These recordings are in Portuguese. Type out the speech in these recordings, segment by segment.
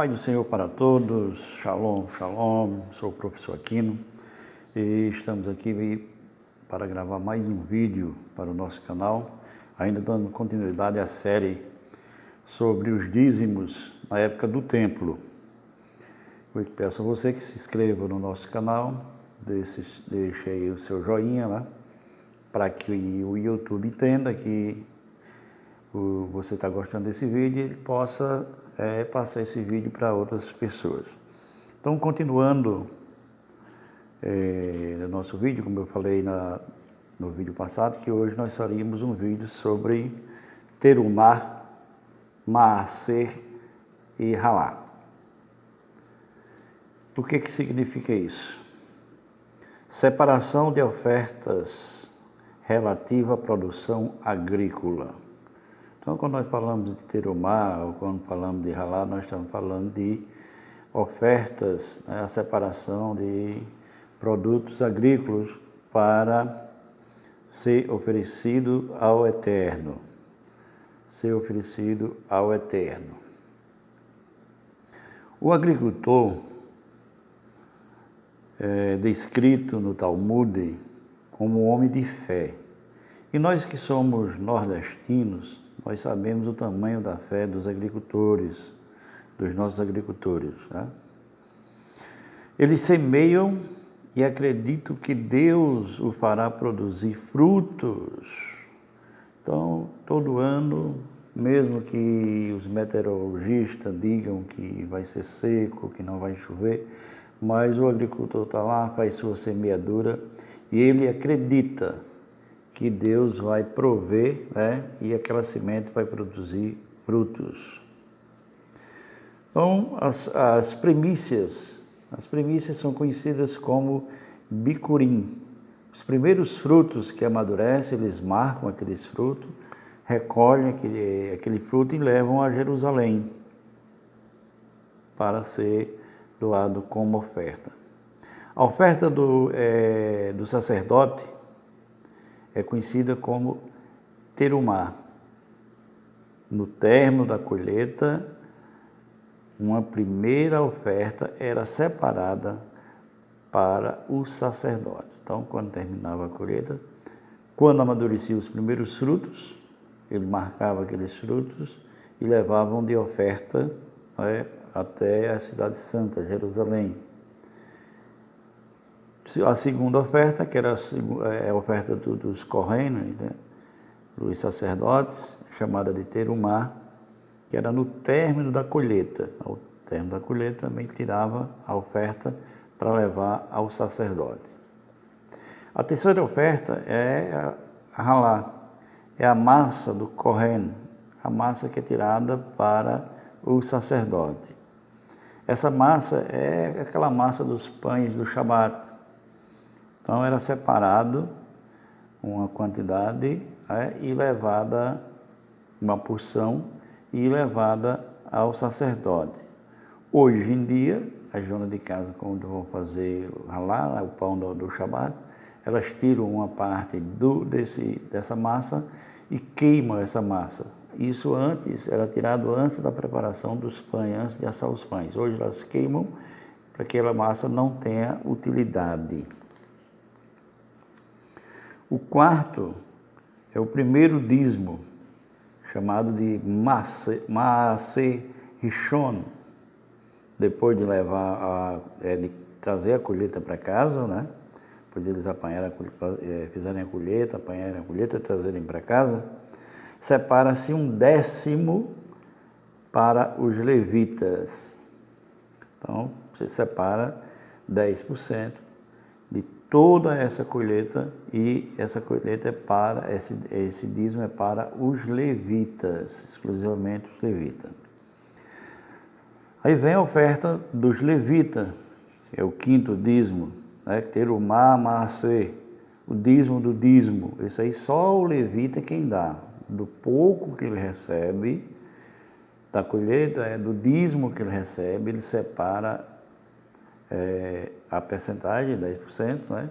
Pai do Senhor para todos, Shalom, Shalom, sou o professor Aquino e estamos aqui para gravar mais um vídeo para o nosso canal, ainda dando continuidade à série sobre os dízimos na época do templo. Eu peço a você que se inscreva no nosso canal, deixe aí o seu joinha lá, para que o YouTube entenda que você está gostando desse vídeo e ele possa passar esse vídeo para outras pessoas. Então, continuando no nosso vídeo, como eu falei no vídeo passado, que hoje nós faríamos um vídeo sobre Terumá, Maaser e Halá. O que significa isso? Separação de ofertas relativa à produção agrícola. Então, quando nós falamos de Terumá, ou quando falamos de Halá, nós estamos falando de ofertas, a separação de produtos agrícolas para ser oferecido ao Eterno. Ser oferecido ao Eterno. O agricultor é descrito no Talmud como um homem de fé. E nós que somos nordestinos, nós sabemos o tamanho da fé dos agricultores, dos nossos agricultores. Né? Eles semeiam e acreditam que Deus o fará produzir frutos. Então, todo ano, mesmo que os meteorologistas digam que vai ser seco, que não vai chover, mas o agricultor está lá, faz sua semeadura e ele acredita que Deus vai prover, né? E aquela semente vai produzir frutos. Então, as primícias são conhecidas como bicurim. Os primeiros frutos que amadurecem, eles marcam aqueles frutos, recolhem aquele fruto e levam a Jerusalém para ser doado como oferta. A oferta do sacerdote é conhecida como terumá. No término da colheita, uma primeira oferta era separada para o sacerdote. Então, quando terminava a colheita, quando amadureciam os primeiros frutos, ele marcava aqueles frutos e levavam de oferta até a cidade santa, Jerusalém. A segunda oferta, que era a oferta dos Kohanim, né, dos sacerdotes, chamada de Terumá, que era no término da colheita. Ao término da colheita também tirava a oferta para levar ao sacerdote. A terceira oferta é a Halá, é a massa do Kohen, a massa que é tirada para o sacerdote. Essa massa é aquela massa dos pães do Shabat. Então, era separado uma quantidade e levada, uma porção, e levada ao sacerdote. Hoje em dia, as donas de casa, quando vão fazer o pão do Shabat, elas tiram uma parte dessa massa e queimam essa massa. Isso era tirado antes da preparação dos pães, antes de assar os pães. Hoje elas queimam para que aquela massa não tenha utilidade. O quarto é o primeiro dízimo, chamado de Maaser Rishon. Depois de de trazer a colheita para casa, né? Depois eles fizerem a colheita, apanharem a colheita e trazerem para casa, separa-se 1/10 para os levitas. Então, você separa 10% de toda essa colheita, e essa colheita esse dízimo é para os levitas, exclusivamente os levitas. Aí vem a oferta dos levitas, que é o quinto dízimo, né? Terumá, Maaser, o dízimo do dízimo. Esse aí só o levita é quem dá, do pouco que ele recebe, da colheita, do dízimo que ele recebe, ele separa a percentagem, 10%, né?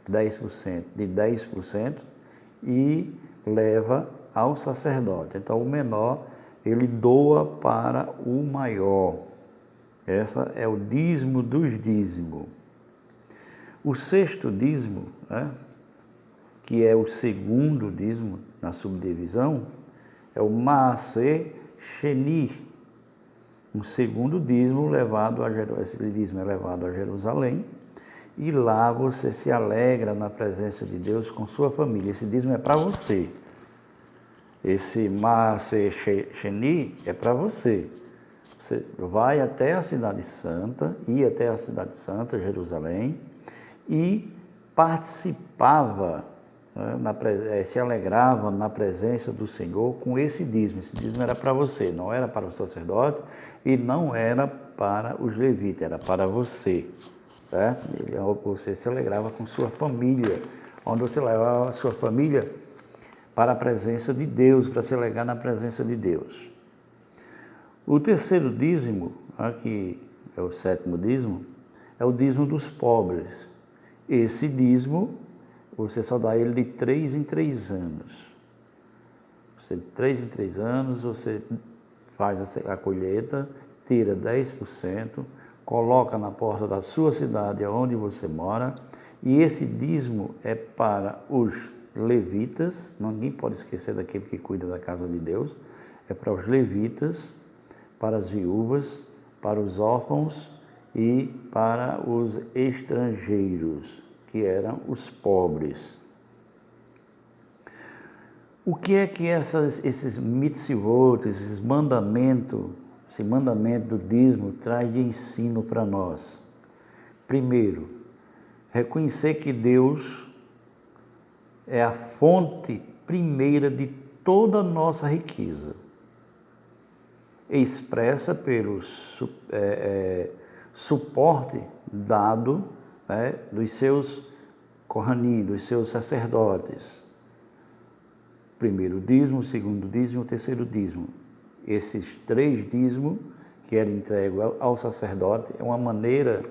10% de 10% e leva ao sacerdote. Então, o menor, ele doa para o maior. Essa é o dízimo dos dízimos. O sexto dízimo, né, que é o segundo dízimo na subdivisão, é o Maaser Sheni, um segundo dízimo levado a Jerusalém. Esse dízimo é levado a Jerusalém, e lá você se alegra na presença de Deus com sua família. Esse dízimo é para você. Esse Maaser Sheni é para você. Você vai até a Cidade Santa, ia até a Cidade Santa, Jerusalém, e participava, né, se alegrava na presença do Senhor com esse dízimo. Esse dízimo era para você, não era para o sacerdote e não era para os levitas, era para você. Certo? Você se alegrava com sua família, onde você levava a sua família para a presença de Deus, para se alegrar na presença de Deus. O terceiro dízimo, que é o sétimo dízimo, é o dízimo dos pobres. Esse dízimo, você só dá ele de 3 em 3 anos. De 3 em 3 anos, você faz a colheita, tira 10%, coloca na porta da sua cidade, onde você mora, e esse dízimo é para os levitas, ninguém pode esquecer daquele que cuida da casa de Deus, é para os levitas, para as viúvas, para os órfãos e para os estrangeiros, que eram os pobres. O que é que esses mitzvot, esses mandamentos, esse mandamento do dízimo traz de ensino para nós? Primeiro, reconhecer que Deus é a fonte primeira de toda a nossa riqueza, expressa pelo suporte dado, né, dos seus Kohanim, dos seus sacerdotes. Primeiro dízimo, segundo dízimo, terceiro dízimo. Esses 3 dízimos que eram entregues ao sacerdote é uma maneira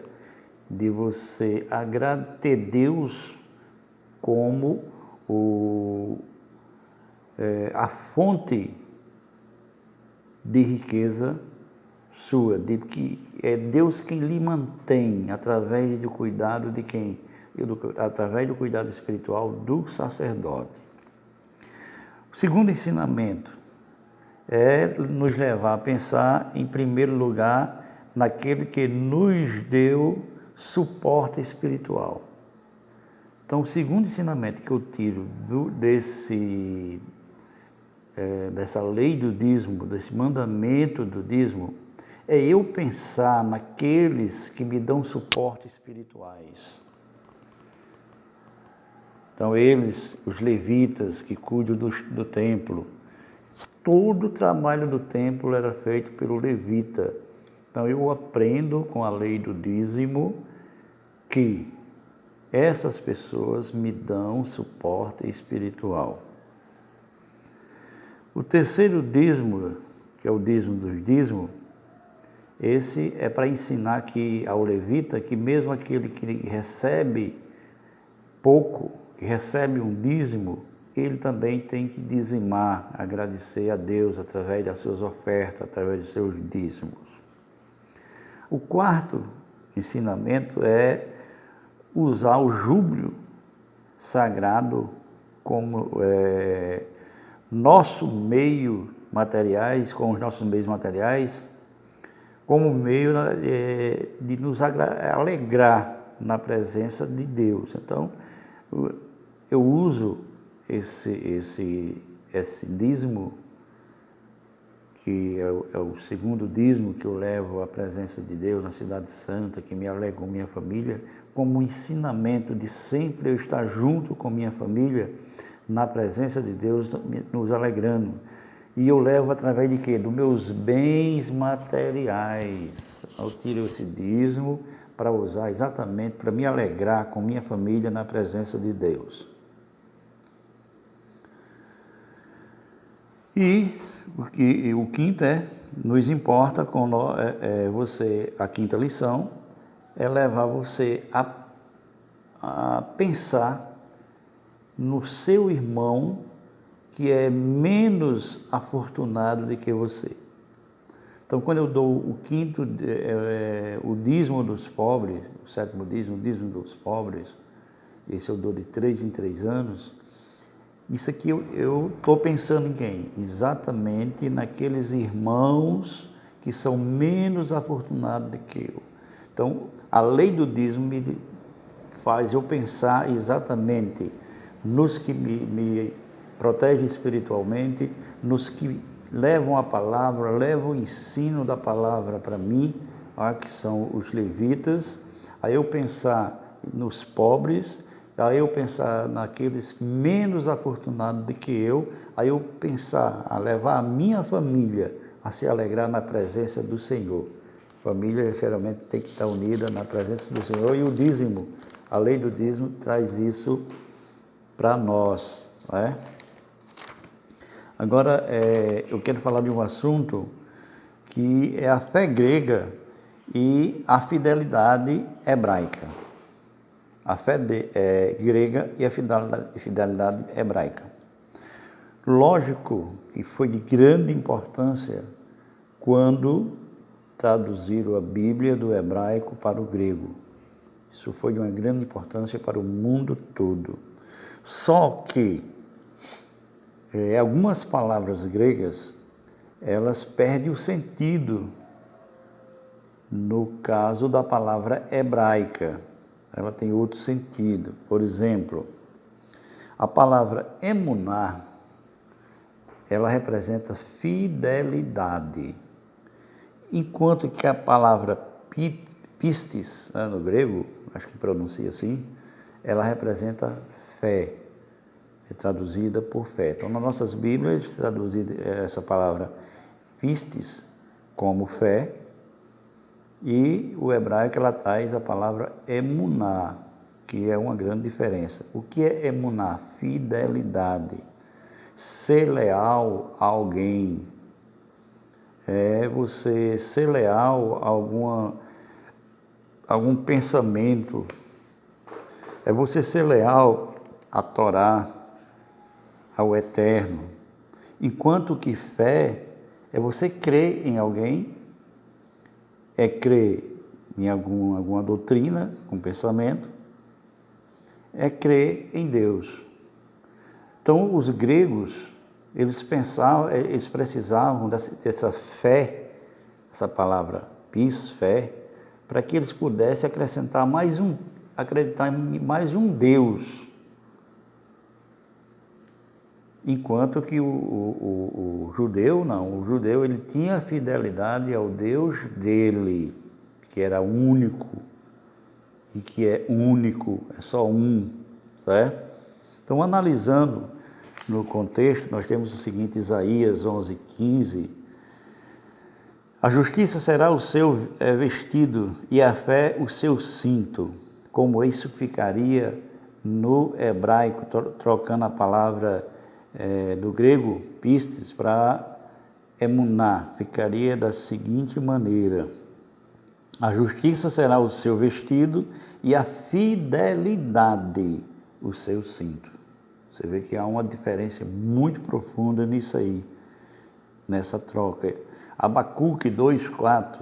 de você ter Deus como a fonte de riqueza sua, de que é Deus quem lhe mantém através do cuidado de quem? Através do cuidado espiritual do sacerdote. O segundo ensinamento é nos levar a pensar, em primeiro lugar, naquele que nos deu suporte espiritual. Então, o segundo ensinamento que eu tiro dessa lei do dízimo, desse mandamento do dízimo, é eu pensar naqueles que me dão suporte espirituais. Então, eles, os levitas que cuidam do templo, todo o trabalho do templo era feito pelo levita. Então, eu aprendo com a lei do dízimo que essas pessoas me dão suporte espiritual. O terceiro dízimo, que é o dízimo dos dízimos, esse é para ensinar ao levita que mesmo aquele que recebe pouco, que recebe um dízimo, ele também tem que dizimar, agradecer a Deus através das suas ofertas, através dos seus dízimos. O quarto ensinamento é usar o júbilo sagrado como nosso meio materiais, com os nossos meios materiais, como meio de nos alegrar na presença de Deus. Então, eu uso esse dízimo, que é o segundo dízimo que eu levo à presença de Deus na Cidade Santa, que me alegra com minha família, como um ensinamento de sempre eu estar junto com minha família, na presença de Deus, nos alegrando. E eu levo através de quê? Dos meus bens materiais. Eu tiro esse dízimo para usar exatamente, para me alegrar com minha família na presença de Deus. E o quinto nos importa com a quinta lição é levar você a pensar no seu irmão que é menos afortunado do que você. Então, quando eu dou o o dízimo dos pobres, o sétimo dízimo, o dízimo dos pobres, esse eu dou de 3 em 3 anos, isso aqui eu estou pensando em quem? Exatamente naqueles irmãos que são menos afortunados do que eu. Então, a lei do dízimo me faz eu pensar exatamente nos que me protegem espiritualmente, nos que levam a palavra, levam o ensino da palavra para mim, que são os levitas, aí eu pensar nos pobres, aí eu pensar naqueles menos afortunados do que eu, aí eu pensar a levar a minha família a se alegrar na presença do Senhor. Família geralmente tem que estar unida na presença do Senhor, e o dízimo, a lei do dízimo traz isso para nós, não é? Agora, eu quero falar de um assunto que é a fé grega e a fidelidade hebraica. A fé grega e a fidelidade hebraica. Lógico que foi de grande importância quando traduziram a Bíblia do hebraico para o grego. Isso foi de uma grande importância para o mundo todo. Só que algumas palavras gregas, elas perdem o sentido no caso da palavra hebraica. Ela tem outro sentido. Por exemplo, a palavra emuná, ela representa fidelidade, enquanto que a palavra pistis, no grego, acho que pronuncia assim, ela representa fé, é traduzida por fé. Então, nas nossas Bíblias, traduzida essa palavra pistis como fé, e o hebraico ela traz a palavra emuná, que é uma grande diferença. O que é emuná? Fidelidade. Ser leal a alguém. É você ser leal a algum pensamento. É você ser leal à Torá, ao Eterno. Enquanto que fé é você crer em alguém, é crer em alguma doutrina, um pensamento, é crer em Deus. Então, os gregos, eles precisavam dessa fé, essa palavra fé, para que eles pudessem acrescentar acreditar em mais um Deus. Enquanto que o judeu, não. O judeu, ele tinha fidelidade ao Deus dele, que era único, e que é único, é só um, certo? Então, analisando no contexto, nós temos o seguinte, Isaías 11:15, a justiça será o seu vestido e a fé o seu cinto. Como isso ficaria no hebraico, trocando a palavra do grego, pistis, para emuná, ficaria da seguinte maneira: a justiça será o seu vestido e a fidelidade o seu cinto. Você vê que há uma diferença muito profunda nisso aí, nessa troca. Abacuque 2:4,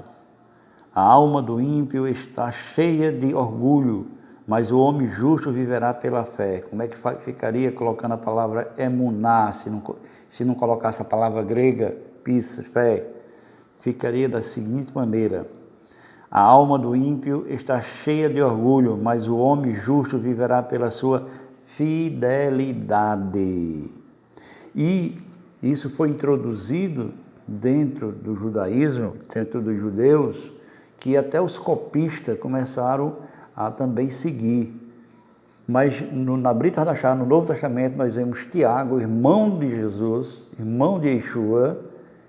a alma do ímpio está cheia de orgulho, mas o homem justo viverá pela fé. Como é que ficaria colocando a palavra emuná, se não colocasse a palavra grega, fé? Ficaria da seguinte maneira: a alma do ímpio está cheia de orgulho, mas o homem justo viverá pela sua fidelidade. E isso foi introduzido dentro do judaísmo, dentro dos judeus, que até os copistas começaram a também seguir. Mas na Brit Hadashah, no Novo Testamento, nós vemos Tiago, irmão de Jesus, irmão de Yeshua,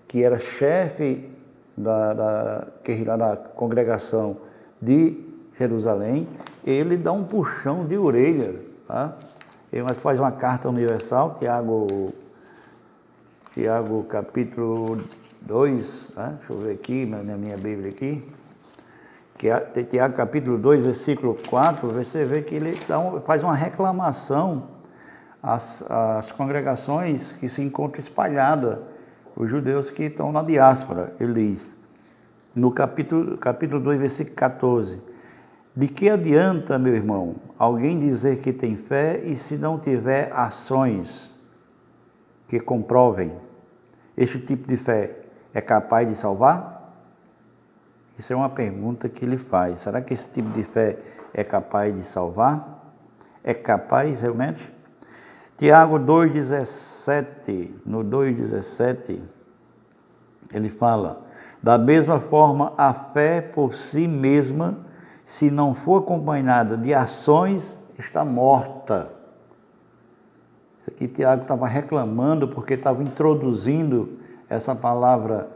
que era chefe da congregação de Jerusalém. Ele dá um puxão de orelha, tá? Ele faz uma carta universal, Tiago capítulo 2, tá? Deixa eu ver aqui, na minha Bíblia aqui, que é Tiago capítulo 2, versículo 4, você vê que ele faz uma reclamação às congregações que se encontram espalhadas, os judeus que estão na diáspora. Ele diz: no capítulo 2, versículo 14. De que adianta, meu irmão, alguém dizer que tem fé e se não tiver ações que comprovem? Este tipo de fé é capaz de salvar? Isso é uma pergunta que ele faz. Será que esse tipo de fé é capaz de salvar? É capaz realmente? Tiago 2,17, no 2,17, ele fala: da mesma forma, a fé por si mesma, se não for acompanhada de ações, está morta. Isso aqui Tiago estava reclamando porque estava introduzindo essa palavra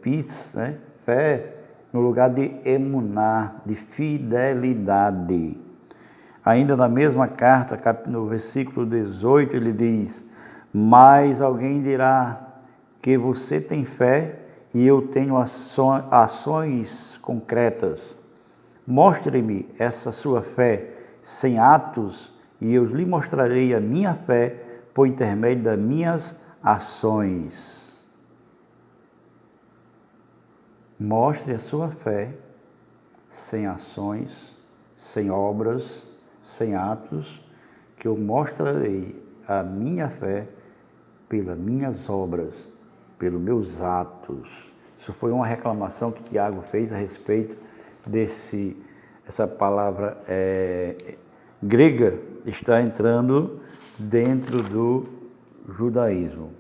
pis, né? Fé, no lugar de emuná, de fidelidade. Ainda na mesma carta, no versículo 18, ele diz: mas alguém dirá que você tem fé e eu tenho ações concretas. Mostre-me essa sua fé sem atos e eu lhe mostrarei a minha fé por intermédio das minhas ações. Mostre a sua fé sem ações, sem obras, sem atos, que eu mostrarei a minha fé pelas minhas obras, pelos meus atos. Isso foi uma reclamação que Tiago fez a respeito essa palavra grega está entrando dentro do judaísmo.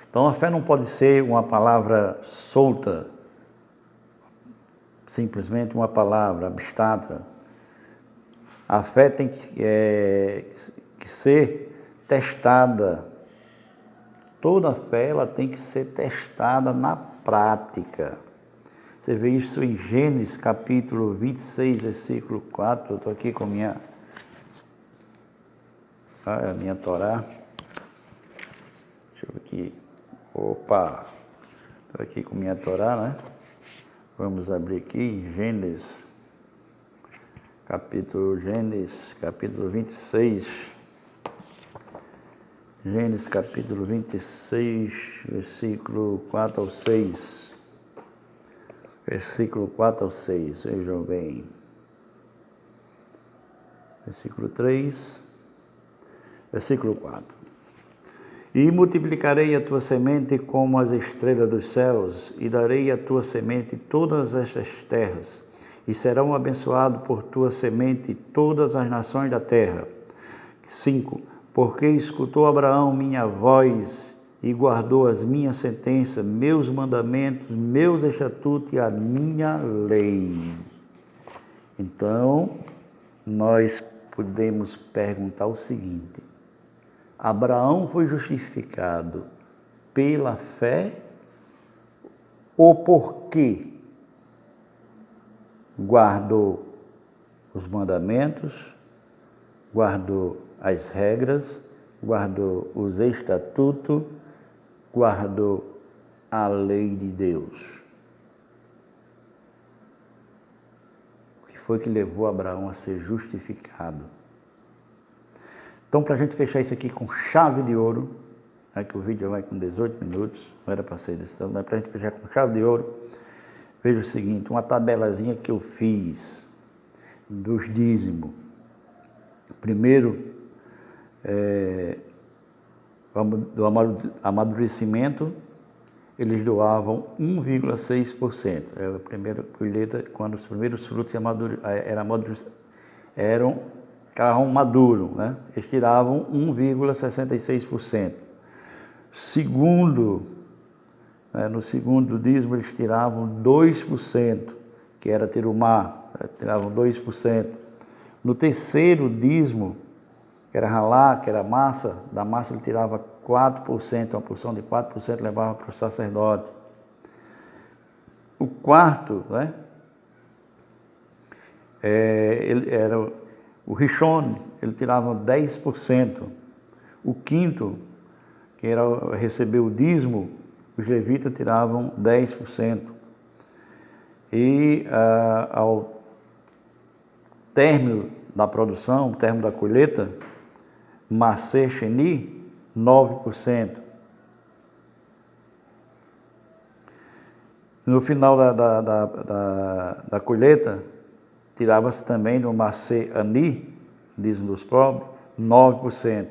Então a fé não pode ser uma palavra solta, simplesmente uma palavra abstrata. A fé tem que ser testada. Toda fé ela tem que ser testada na prática. Você vê isso em Gênesis capítulo 26, versículo 4. Eu estou aqui com a minha Torá. Deixa eu ver aqui. Opa! Estou aqui com a minha Torá, né? Vamos abrir aqui Gênesis capítulo 26. Gênesis capítulo 26, versículo 4 ao 6. Versículo 4 ao 6, vejam bem. Versículo 3, versículo 4. E multiplicarei a tua semente como as estrelas dos céus, e darei à tua semente todas estas terras, e serão abençoados por tua semente todas as nações da terra. 5. Porque escutou Abraão minha voz e guardou as minhas sentenças, meus mandamentos, meus estatutos e a minha lei. Então, nós podemos perguntar o seguinte: Abraão foi justificado pela fé ou porque guardou os mandamentos, guardou as regras, guardou os estatutos, guardou a lei de Deus? O que foi que levou Abraão a ser justificado? Então, para a gente fechar isso aqui com chave de ouro, que o vídeo vai com 18 minutos, não era para ser desse tanto, mas para a gente fechar com chave de ouro, veja o seguinte, uma tabelazinha que eu fiz dos dízimos. Primeiro, do amadurecimento, eles doavam 1,6%. É a primeira colheita, quando os primeiros frutos ficavam maduros, né? Eles tiravam 1,66%. Segundo, no segundo dízimo, eles tiravam 2%, que era terumá, tiravam 2%. No terceiro dízimo, que era ralá, que era massa, da massa ele tirava 4%, uma porção de 4% levava para o sacerdote. O quarto, ele era o rishon, ele tirava 10%. O quinto, que era receber o dízimo, os levitas tiravam 10%. E ao término da produção, término da colheita, Masé Sheni, 9%. No final da colheita, tirava-se também no Macê Ani, dízimo dos pobres, 9%.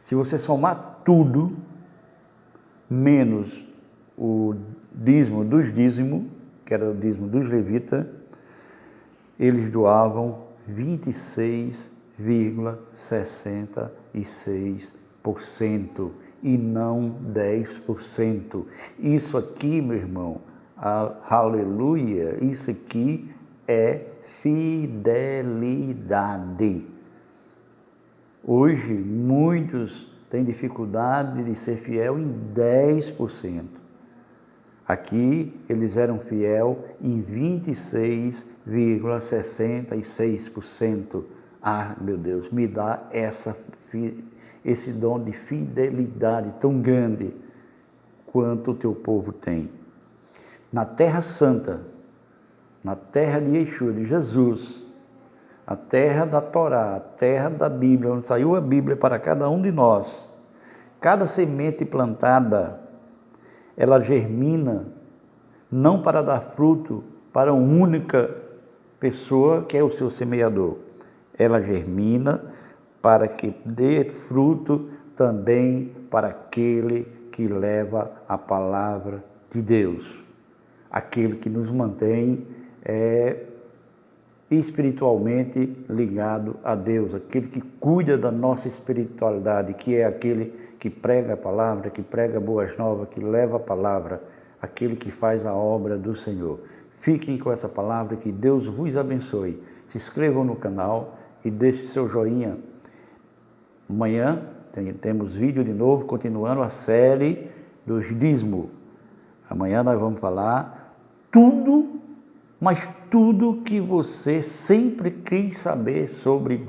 Se você somar tudo, menos o dízimo dos dízimos, que era o dízimo dos levitas, eles doavam 26,66% e não 10%. Isso aqui, meu irmão, aleluia, isso aqui é fidelidade. Hoje, muitos têm dificuldade de ser fiel em 10%. Aqui, eles eram fiel em 26,66%. Ah, meu Deus, me dá esse dom de fidelidade tão grande quanto o teu povo tem. Na Terra Santa, na terra de Yeshua, de Jesus, a terra da Torá, a terra da Bíblia, onde saiu a Bíblia para cada um de nós, cada semente plantada, ela germina, não para dar fruto para uma única pessoa, que é o seu semeador. Ela germina para que dê fruto também para aquele que leva a palavra de Deus, aquele que nos mantém espiritualmente ligado a Deus, aquele que cuida da nossa espiritualidade, que é aquele que prega a palavra, que prega boas novas, que leva a palavra, aquele que faz a obra do Senhor. Fiquem com essa palavra, que Deus vos abençoe. Se inscrevam no canal e deixe seu joinha. Amanhã temos vídeo de novo, continuando a série dos dízimos. Amanhã nós vamos falar tudo, mas tudo que você sempre quis saber sobre dízimo.